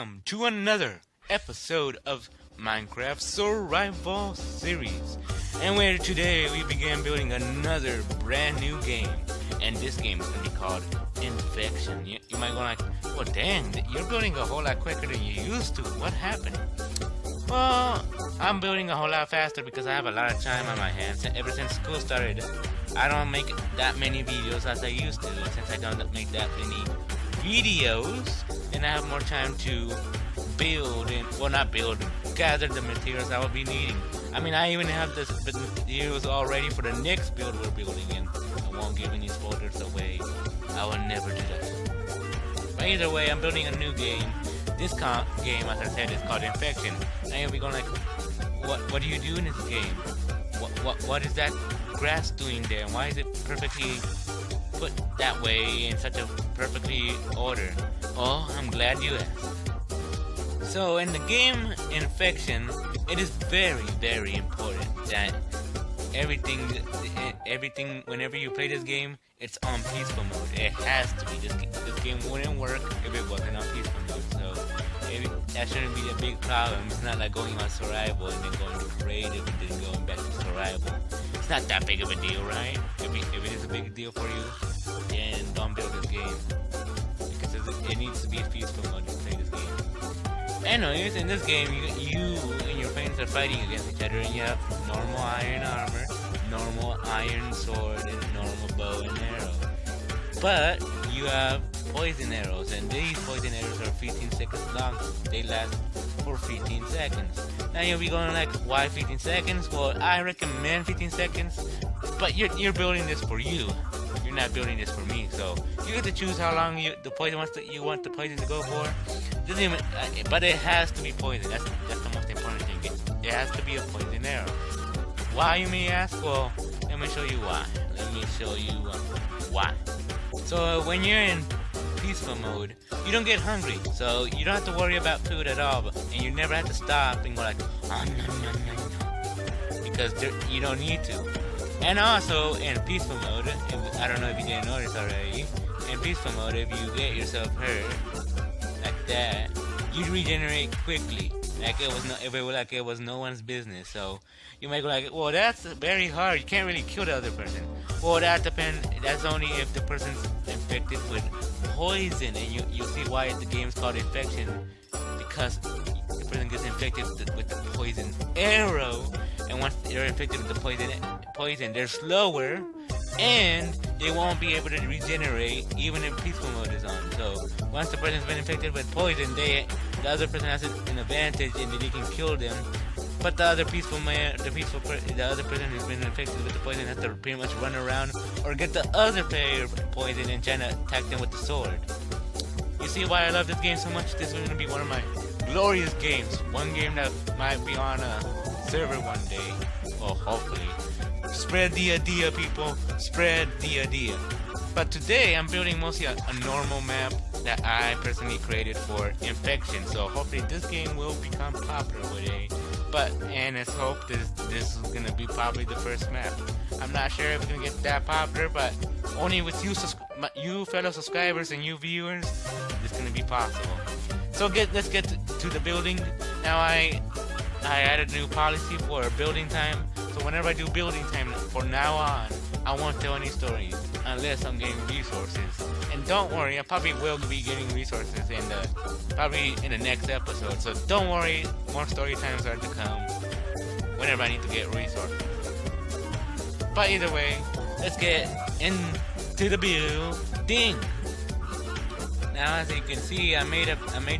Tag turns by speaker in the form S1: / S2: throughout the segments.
S1: welcome to another episode of Minecraft Survival Series. And where today we begin building another brand new game. And this game is going to be called Infection. You might go like, well dang, you're building a whole lot quicker than you used to. What happened? Well, I'm building a whole lot faster because I have a lot of time on my hands. Ever since school started, I don't make that many videos as I used to. Since I don't make that many videos, and I have more time to build and, well, not build, gather the materials I will be needing. I mean, I even have the materials all ready for the next build we're building, and I won't give any spoilers away. I will never do that. But either way, I'm building a new game. This game, as I said, is called Infection. Now you'll be going like, what do you do in this game? What is that grass doing there? Why is it perfectly put that way in such a perfectly order? Oh, I'm glad you asked. So in the game Infection, it is very, very important that everything, whenever you play this game, it's on peaceful mode. It has to be. This game wouldn't work if it wasn't on peaceful mode. So that shouldn't be a big problem. It's not like going on survival and then going to creative and then going back to survival. It's not that big of a deal, right? If it is a big deal for you, then don't build this game. Because it needs to be a peaceful mode to play this game. Anyways, in this game, you and your friends are fighting against each other, and you have normal iron armor, normal iron sword, and normal bow and arrow. But you have poison arrows, and these poison arrows are 15 seconds long. They last for 15 seconds. Now you'll be going like, why 15 seconds? Well, I recommend 15 seconds, but you're building this for you. You're not building this for me, so you get to choose how long you want the poison to go for. But it has to be poison. That's the most important thing. It has to be a poison arrow. Why, you may ask? Well, let me show you why. Why. So when you're in peaceful mode, you don't get hungry, so you don't have to worry about food at all, and you never have to stop and go like, oh, no, because you don't need to. And also in peaceful mode, I don't know if you didn't notice already, in peaceful mode, if you get yourself hurt like that, you regenerate quickly, like it was no one's business. So you might go like, well, that's very hard. You can't really kill the other person. Well, that depends. That's only if the person's infected with poison, and you see why the game's called Infection, because the person gets infected with the poison arrow, and once they're infected with the poison, they're slower, and they won't be able to regenerate even if peaceful mode is on. So once the person's been infected with poison, the other person has an advantage, and they can kill them. But the other person who's been infected with the poison has to pretty much run around or get the other player poison and try to attack them with the sword. You see why I love this game so much? This is going to be one of my glorious games. One game that might be on a server one day. Well, hopefully. Spread the idea, people. Spread the idea. But today I'm building mostly a normal map that I personally created for Infection. So hopefully this game will become popular one day. And let's hope this is gonna be probably the first map. I'm not sure if it's gonna get that popular, but only with you fellow subscribers and you viewers, it's gonna be possible. So let's get to the building. Now I added a new policy for building time. So whenever I do building time from now on, I won't tell any stories unless I'm getting resources. And don't worry, I probably will be getting resources probably in the next episode. So don't worry, more story times are to come whenever I need to get resources. But either way, let's get into the building. Now, as you can see, I made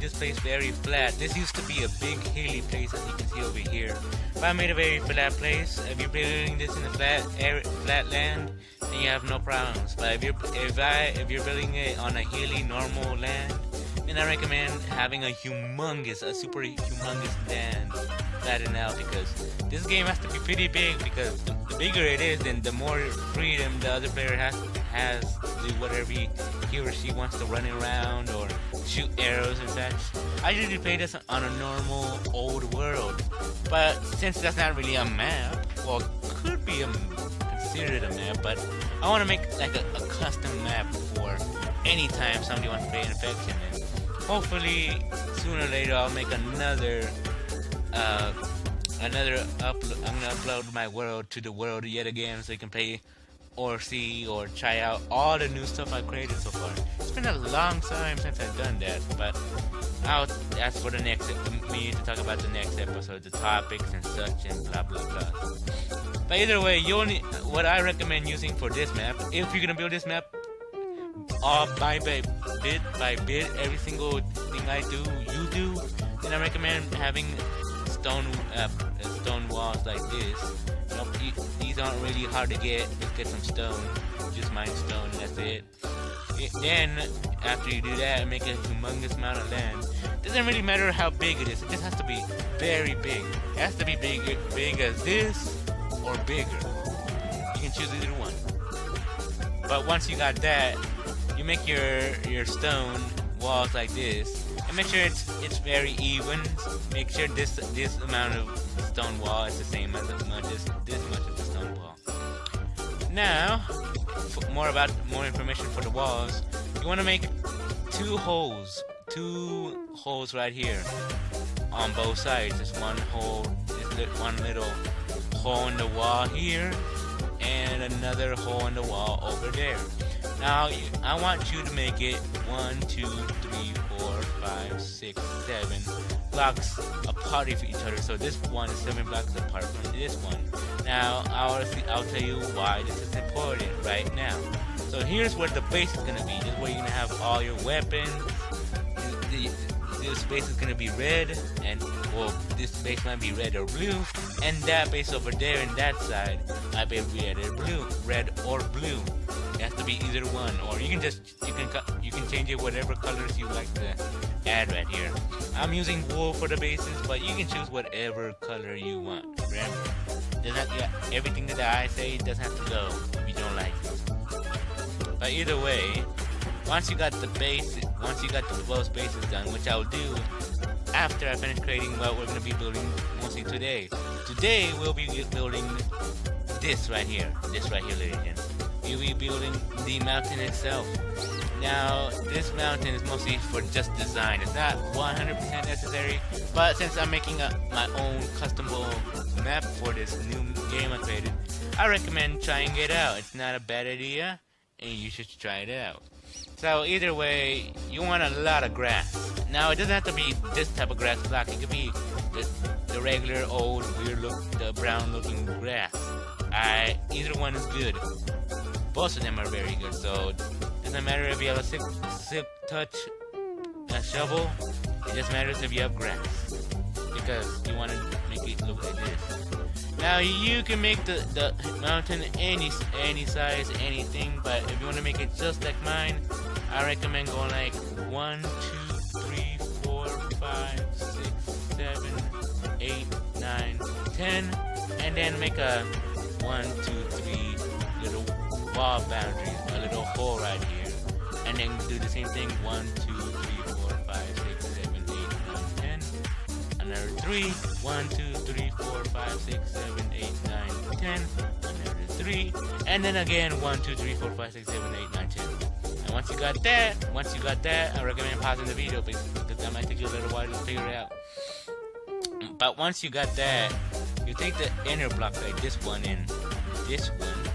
S1: this place very flat. This used to be a big hilly place, as you can see over here. But I made a very flat place. If you're building this in a flat land, then you have no problems. But if you're building it on a hilly, normal land, then I recommend having a super humongous land flattened out, because this game has to be pretty big, because the bigger it is, then the more freedom the other player has to do whatever he or she wants to run around or shoot arrows and such. I usually play this on a normal old world, but since that's not really a map, well, could be considered a map, but I want to make like a custom map for anytime somebody wants to play Infection. And hopefully sooner or later I'll make another upload. I'm gonna upload my world to the world yet again, so you can play or see or try out all the new stuff I've created so far. It's been a long time since I've done that, but that's for the next. We need to talk about the next episode, the topics and such, and blah blah blah. But either way, what I recommend using for this map, if you're gonna build this map, by bit by bit, every single thing I do, you do, then I recommend having stone walls like this. These aren't really hard to get. Just get some stone, just mine stone, and that's it. Then after you do that, make a humongous amount of land. Doesn't really matter how big it is. It just has to be very big. It has to be big as this or bigger. You can choose either one. But once you got that, you make your stone walls like this, and make sure it's very even. Make sure this amount of stone wall is the same as this much as the stone wall. Now, more information for the walls. You want to make two holes right here on both sides. Just one little hole in the wall here, and another hole in the wall over there. Now, I want you to make it 1, 2, 3, 4, 5, 6, 7 blocks apart of each other. So this one is 7 blocks apart from this one. Now, I'll tell you why this is important right now. So here's where the base is gonna be. This is where you're gonna have all your weapons. This base is gonna be red, and well, this base might be red or blue, and that base over there in that side might be red or blue. It has to be either one, or you can change it whatever colors you like to add right here. I'm using wool for the bases, but you can choose whatever color you want. Remember, everything that I say doesn't have to go if you don't like it. But either way, once you got those bases done, which I'll do after I finish creating what we're gonna be building mostly today. Today we'll be building this right here, ladies and gentlemen. We'll be building the mountain itself. Now, this mountain is mostly for just design. It's not 100% necessary, but since I'm making my own customable map for this new game I created, I recommend trying it out. It's not a bad idea, and you should try it out. So either way, you want a lot of grass. Now, it doesn't have to be this type of grass block. It could be the regular old weird the brown looking grass. Either one is good. Both of them are very good, so it doesn't matter if you have a silk touch shovel. It just matters if you have grass, because you want to make it look like this. Now you can make the mountain any size, anything, but if you want to make it just like mine, I recommend going like 1, 2, 3, 4, 5, 6, 7, 8, 9, 10, and then make a 1, 2, 3 little wall boundaries, a little hole right here, and then do the same thing. 1, 2, 3, 4, 5, 6, 7, 8, 9, 10. Another 3. 1, 2, 3, 4, 5, 6, 7, 8, 9, 10. Another 3, and then again 1, 2, 3, 4, 5, 6, 7, 8, 9, 10. And once you got that, I recommend pausing the video because that might take you a little while to figure it out. But once you got that, you take the inner block like this one and this one,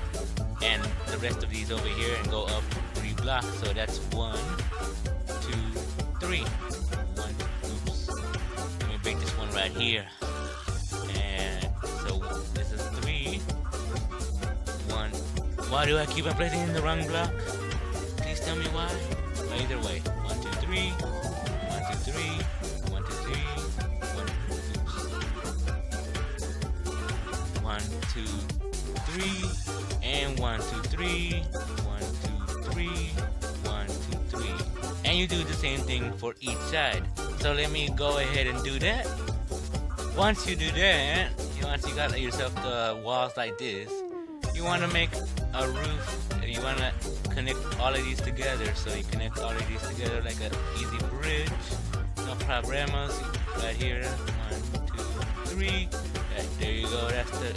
S1: and the rest of these over here, and go up 3 blocks. So that's 1, 2, 3. Oops. Let me break this one right here. And so this is 3. 1. Why do I keep on placing in the wrong block? Please tell me why. But either way, 1, 2, 3. 1, 2, 3. 1, 2, 3. 1, 2, 3. And 1, 2, 3. 1, 2, 3. 1, 2, 3. And you do the same thing for each side. So let me go ahead and do that. Once you do that, once you got yourself the walls like this, you want to make a roof. You want to connect all of these together. So you connect all of these together like an easy bridge. No problemos. Right here. 1, 2, 3. There you go. That's the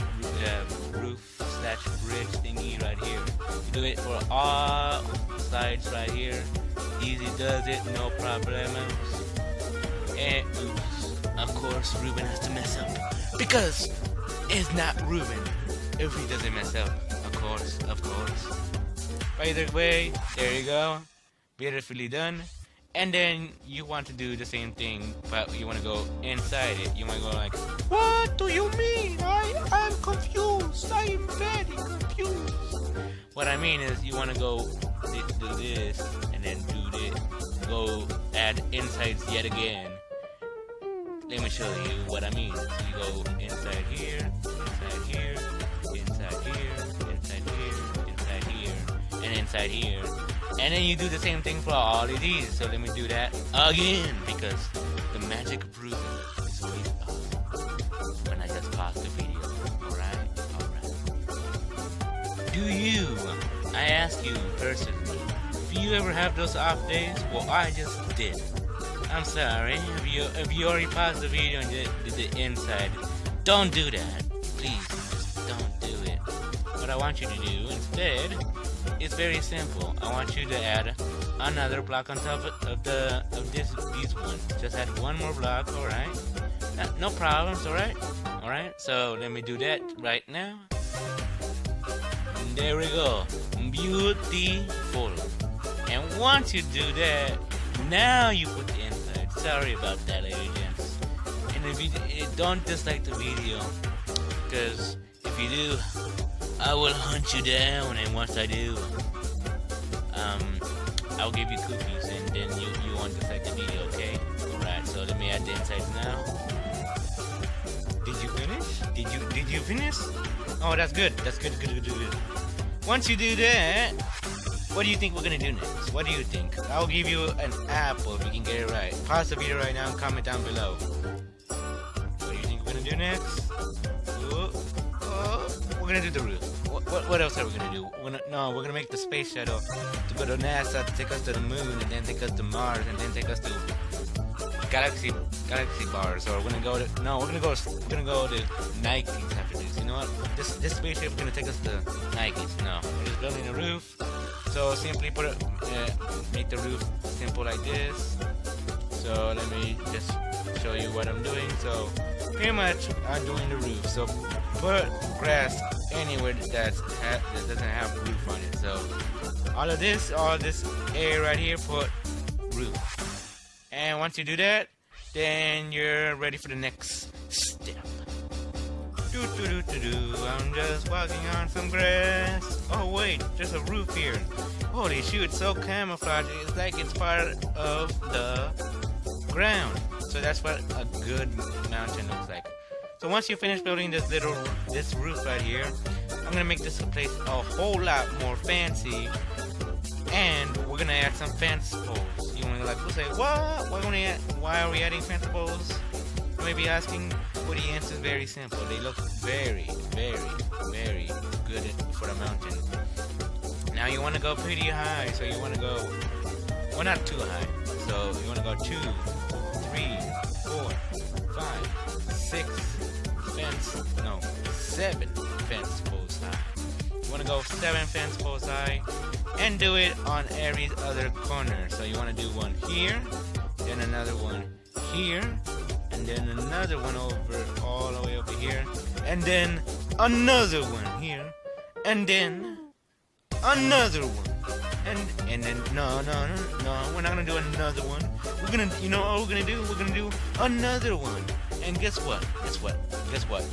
S1: roof/bridge thingy right here. You do it for all sides right here. Easy does it, no problemos. And oops, of course Ruben has to mess up because it's not Ruben if he doesn't mess up. Of course. By either way, there you go, beautifully done. And then you want to do the same thing, but you want to go inside it. You want to go like, what do you mean? I'm confused. I am very confused. What I mean is you want to go do this and then do this. Go add insides yet again. Let me show you what I mean. So you go inside here, inside here, inside here, inside here, inside here, and inside here. And then you do the same thing for all of these. So let me do that again, because the magic of Ruben is always awesome when I just pause the video. Alright? I ask you personally, do you ever have those off days? Well, I just did. I'm sorry, if you already paused the video and did the inside, don't do that. Please, just don't do it. What I want you to do instead, it's very simple. I want you to add another block on top of these ones. Just add one more block, alright? No problems, alright? Alright, so let me do that right now. There we go. Beautiful. And once you do that, now you put the inside. Sorry about that, ladies and gents. And if you don't dislike the video, because if you do, I will hunt you down, and once I do, I'll give you cookies, and then you won't dislike the video, okay? Alright, so let me add the insides now. Did you finish? Did you finish? Oh, that's good. That's good. Once you do that, what do you think we're gonna do next? What do you think? I'll give you an apple if you can get it right. Pause the video right now and comment down below. What do you think we're gonna do next? We're gonna do the roof. What else are we gonna do? We're gonna make the space shuttle to go to NASA to take us to the moon, and then take us to Mars, and then take us to galaxy bars. Or we're gonna go to Nikes after this. You know what? This spaceship is gonna take us to Nikes. No, we're just building a roof. So simply make the roof simple like this. So let me just show you what I'm doing. So pretty much I'm doing the roof. So put grass anywhere that doesn't have roof on it. So all this area right here, put roof. And once you do that, then you're ready for the next step. I'm just walking on some grass. Oh wait, there's a roof here. Holy shoot, it's so camouflaged. It's like it's part of the ground. So that's what a good mountain looks like. So once you finish building this roof right here, I'm gonna make this place a whole lot more fancy. And we're gonna add some fence poles. You wanna we'll say, what? Why are we adding fence poles? You may be asking. Well, the answer is very simple. They look very, very, very good for the mountain. Now you want to go pretty high, so you want to go, well, not too high. So you want to go 2, 3, 4, 5, 6 7 fence posts high. You want to go 7 fence posts high, and do it on every other corner. So you want to do one here, then another one here, and then another one all the way over here, and then another one here, and then another one, and then no, we're not gonna do another one. We're gonna, you know what we're gonna do? We're gonna do another one. And guess what?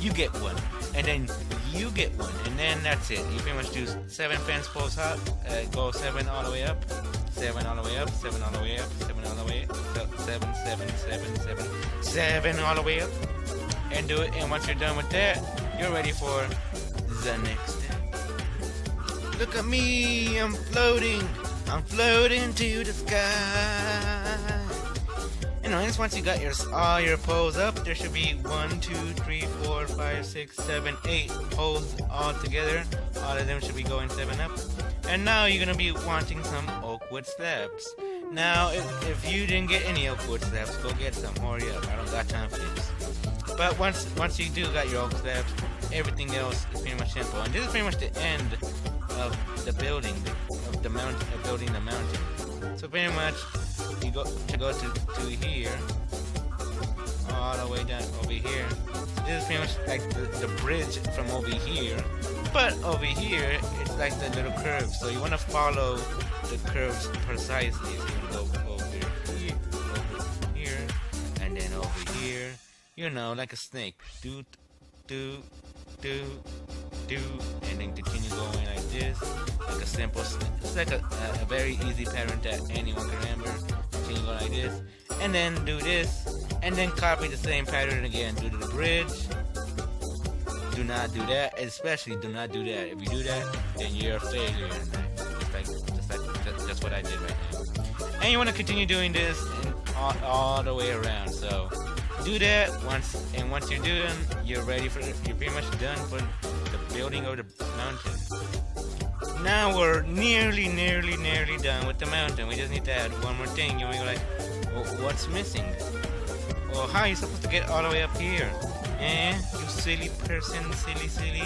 S1: You get one, and then you get one, and then that's it. You pretty much do 7 fence posts up, go 7 all the way up, 7 all the way up, 7 all the way up, 7 all the way up, 7 all the way up, and do it. And once you're done with that, you're ready for the next step. Look at me, I'm floating to the sky. Anyways, once you got all your poles up, there should be 1, 2, 3, 4, 5, 6, 7, 8 poles all together. All of them should be going 7 up. And now you're gonna be wanting some oak wood slabs. Now, if you didn't get any oak wood slabs, go get some. Hurry up, I don't got time for this. But once you do got your oak slabs, everything else is pretty much simple. And this is pretty much the end of the building, of the mountain, of building the mountain. So pretty much, you go to here, all the way down over here. So this is pretty much like the bridge from over here, but over here it's like the little curves. So you want to follow the curves precisely. So you want to go over here, and then over here. You know, like a snake. Do, and then continue going like this, like a simple. It's like a very easy pattern that anyone can remember. Continue going like this, and then do this, and then copy the same pattern again. Do the bridge. Do not do that, especially do not do that. If you do that, then you're a failure. Just what I did right now. And you want to continue doing this all the way around. So do that once you're done, you're pretty much done for the building of the mountain. Now we're nearly done with the mountain. We just need to add one more thing. You're like, well, what's missing? Well, how are you supposed to get all the way up here? You silly person, silly.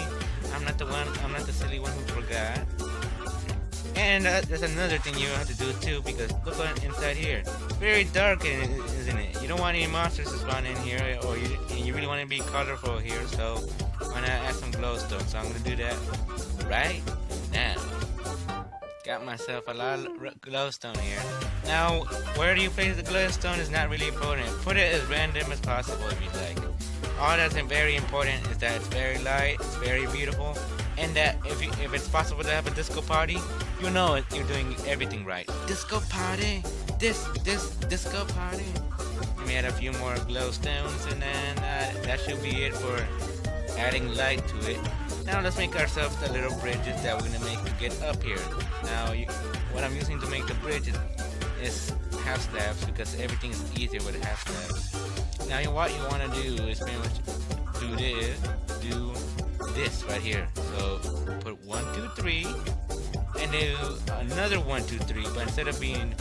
S1: I'm not the silly one who forgot. And there's another thing you have to do too, because look inside here. Very dark, isn't it? You don't want any monsters to spawn in here, or you really want to be colorful here, so why not add some glowstone? So I'm going to do that right now. Got myself a lot of glowstone here. Now, where do you place the glowstone is not really important. Put it as random as possible if you like. All that's very important is that it's very light, it's very beautiful, and that if it's possible to have a disco party, you know it, you're doing everything right. Disco party, this disco party. Let me add a few more glowstones, and then that should be it for adding light to it. Now let's make ourselves the little bridges that we're gonna make to get up here. Now what I'm using to make the bridges is half slabs, because everything is easier with half slabs. Now what you want to do is pretty much do this right here. So put 1, 2, 3, and do another 1, 2, 3. But instead of being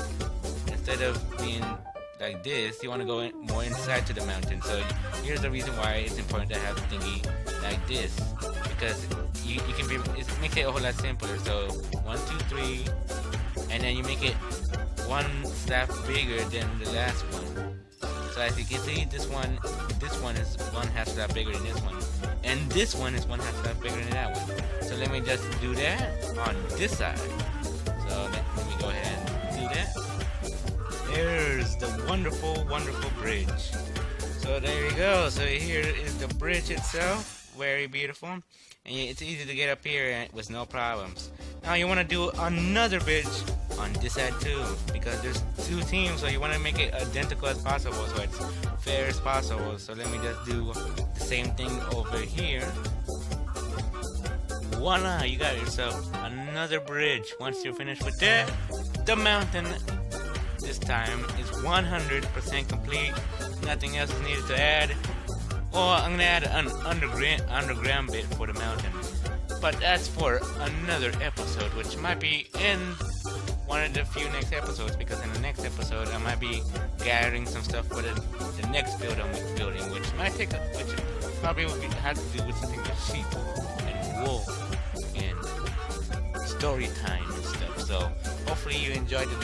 S1: like this, you want to go more inside to the mountain. So here's the reason why it's important to have the thingy like this, because you can it makes it a whole lot simpler. So 1, 2, 3, and then you make it one slab bigger than the last one. So as you can see, this one is 1/2 slab bigger than this one, and this one is 1/2 slab bigger than that one. So let me just do that on this side. So let me go ahead and do that. There's the wonderful bridge. So there you go. So here is the bridge itself, very beautiful, and it's easy to get up here with no problems. Now you want to do another bridge on this side too, because there's 2 teams, so you want to make it identical as possible, so it's fair as possible. So let me just do the same thing over here. Voila, you got yourself another bridge. Once you're finished with that, the mountain this time is 100% complete. Nothing else is needed to add. Or I'm gonna add an underground bit for the mountain, but that's for another episode, which might be in one of the few next episodes, because in the next episode I might be gathering some stuff for the next building, which probably will have to do with something like sheep and wool and story time and stuff. So hopefully you enjoyed the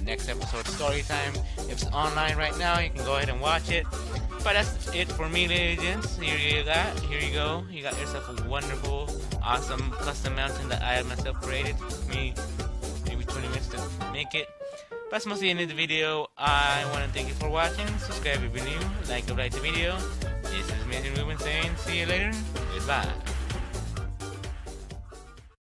S1: next episode story time. If it's online right now, you can go ahead and watch it. But that's it for me, ladies and gents. Here you go. You got yourself a wonderful, awesome custom mountain that I myself created. It took me maybe 20 minutes to make it. But that's mostly the end of the video. I want to thank you for watching. Subscribe if you're new. Like the video. This is Amazing Ruben saying see you later. Goodbye.